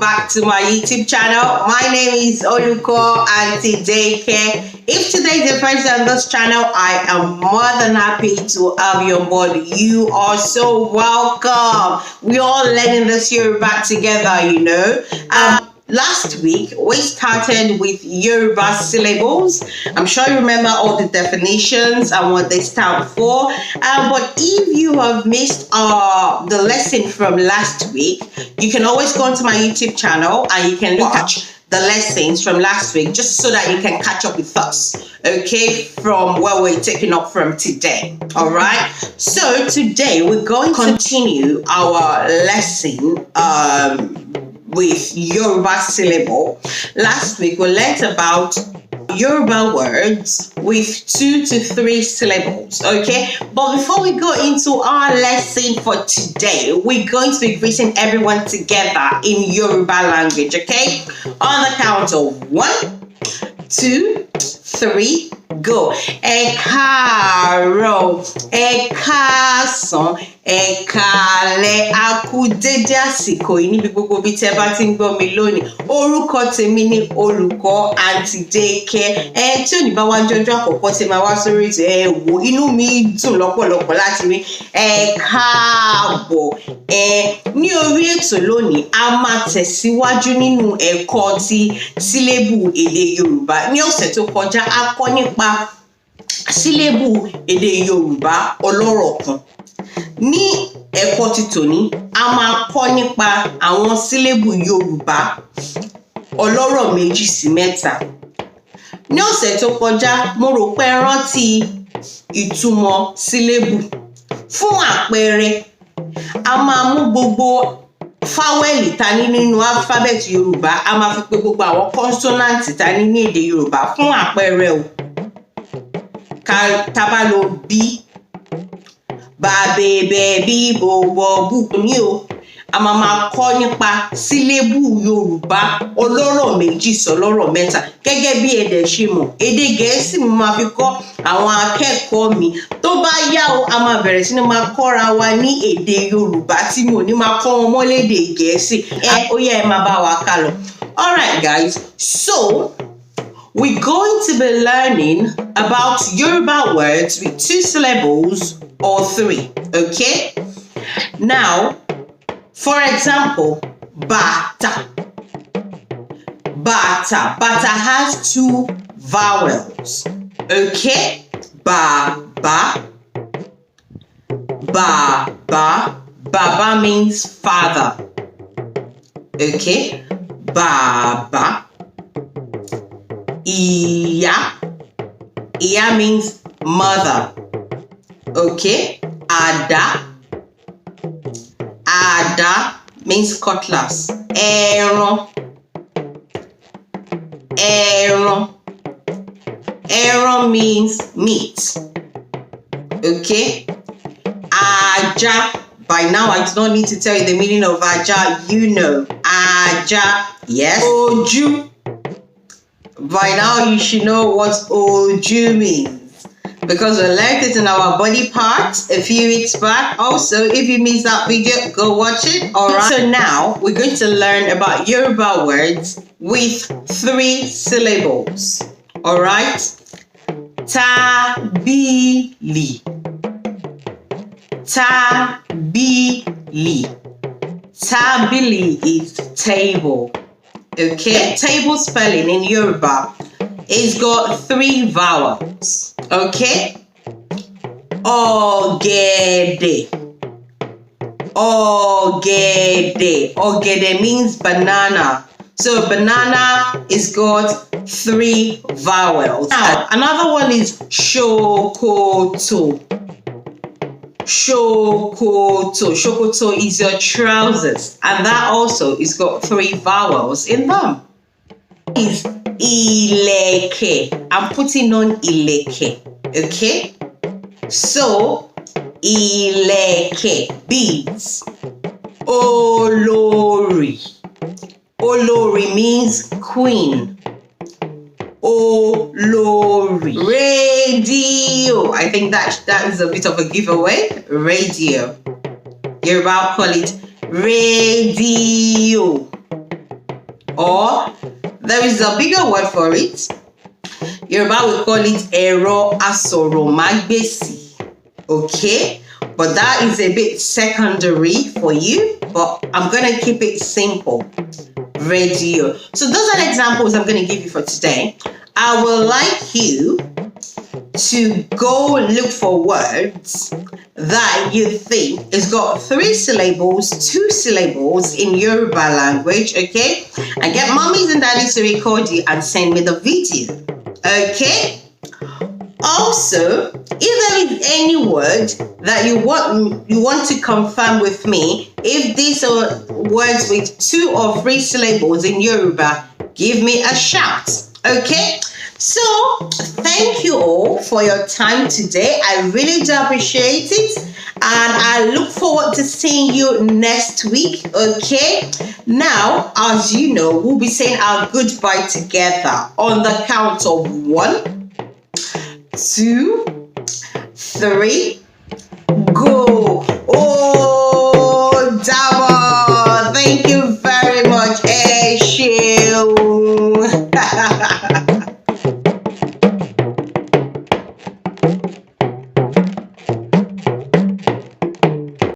back to my YouTube channel. My name is Oluko Auntie Daycare. If today is the first time on this channel, I am more than happy to have you on board. You are so welcome. We all learning this Yoruba together, you know. Last week, we started with Yoruba syllables. I'm sure you remember all the definitions and what they stand for. But if you have missed the lesson from last week, you can always go onto my YouTube channel and you can watch the lessons from last week just so that you can catch up with us, okay, from where we're taking up from today. All right. So today we're going to continue our lesson with Yoruba syllable. Last week we learned about Yoruba words with 2 to 3 syllables, okay? But before we go into our lesson for today, we're going to be greeting everyone together in Yoruba language, okay? On the count of 1, 2, 3, go. Ẹ káàárọ̀, ẹ káàsán, ẹ káalẹ́, a kú dédé àsìkò yìí níbi gbogbo bí tẹ́ bá ti ń gbọ́ mi lónìí. Orúkọ tèmi ni Olùkọ́ Auntie Daycare. Tí òní bá wá jọjọ́ àkọ́kọ́ tí máa wá sórí ètò wò inú mi dùn lọ́pọ̀lọpọ̀ láti rí ẹ káàbọ̀. Ní orí ètò lónìí, a máa tẹ̀síwájú nínú ẹ̀kọ́ ti sílébù èdè Yorùbá. Ní ọ̀sẹ̀ tó kọjá, a kọ́ nípa sílébù èdè Yorùbá ọlọ́rọ̀ kan. Ní ẹ̀kọ́ ti tòní, a máa kọ́ nípa àwọn sílébù Yorùbá ọlọ́rọ̀ 2 sí 3. Ní ọ̀sẹ̀ tó kọjá, mo rò pé rántí ìtumọ̀ sílébù. Fún àpẹẹrẹ, a máa mú gbogbo fáwẹ́lì ta ní nínú alphabet Yorùbá, a máa fi pè gbogbo àwọn consonant ta ní ní èdè Yorùbá. Fún àpẹẹrẹ o, tá bá lo bí, bá, bẹ̀bẹ̀, bí, bọ̀bọ̀, bù ní o, a máa kọ́ nípa sílébù Yorùbá ọlọ́rọ̀ 2 sọ́lọ́rọ̀ 3. Gẹ́gẹ́ bí èdè ṣe mọ̀, èdè Gẹ̀ẹ́sì mo máa fi kọ́ àwọn akẹ́kọ̀ọ́ mi. Tó bá yá o, a máa bẹ̀rẹ̀ sí ní máa kọ́ra wa ní èdè Yorùbá tí mo ní máa kọ́ wọn mọ́ lédè Gẹ̀ẹ́sì. Ó yá ẹ máa bá wa ká lọ. All right, guys. So we're going to be learning about Yoruba words with 2 syllables or 3, okay? Now, for example, bata. Bata. Bata has 2 vowels, okay? Ba, ba. Ba, ba. Baba means father, okay? Ba, ba. Iya. Iya means mother, okay? Ada. Ada means cutlass. Ẹran. Ẹran. Ẹran means meat, okay? Ajá. By now, I do not need to tell you the meaning of ajá. You know. Ajá. Yes. Ojú. By now, you should know what ojú means, because we learned it in our body parts a few weeks back. Also, if you missed that video, go watch it. All right. So now we're going to learn about Yoruba words with 3 syllables. All right. Tábìlì. Tábìlì. Tábìlì is table. Okay. Table spelling in Yoruba is got 3 vowels. Okay. Ọ̀gẹ̀dẹ̀. Ọ̀gẹ̀dẹ̀. Ọ̀gẹ̀dẹ̀ means banana. So banana is got 3 vowels. Now, another one is ṣòkòtò. Ṣòkòtò. Ṣòkòtò is your trousers, and that also is got 3 vowels in them. Is ìlẹ̀kẹ̀. I'm putting on ìlẹ̀kẹ̀, okay? So, ìlẹ̀kẹ̀, beads. Olórí. Olórí means queen. Olórí. Radio. I think that is a bit of a giveaway. Radio. Yoruba call it radio. or there is a bigger word for it. Yoruba will call it Ero Asoromagbesi. Okay, but that is a bit secondary for you, but I'm gonna keep it simple. Radio. So those are the examples I'm gonna give you for today. I would like you to go look for words that you think has got 3 syllables, 2 syllables in Yoruba language, okay? And get mommies and daddies to record you and send me the video, okay? Also, if there is any word that you want to confirm with me, if these are words with 2 or 3 syllables in Yoruba, give me a shout, okay? So, thank you all for your time today. I really do appreciate it. And I look forward to seeing you next week, okay? Now, as you know, we'll be saying our goodbye together on the count of 1, 2, 3, go. Oh, Dabo, thank you very much. Esheun.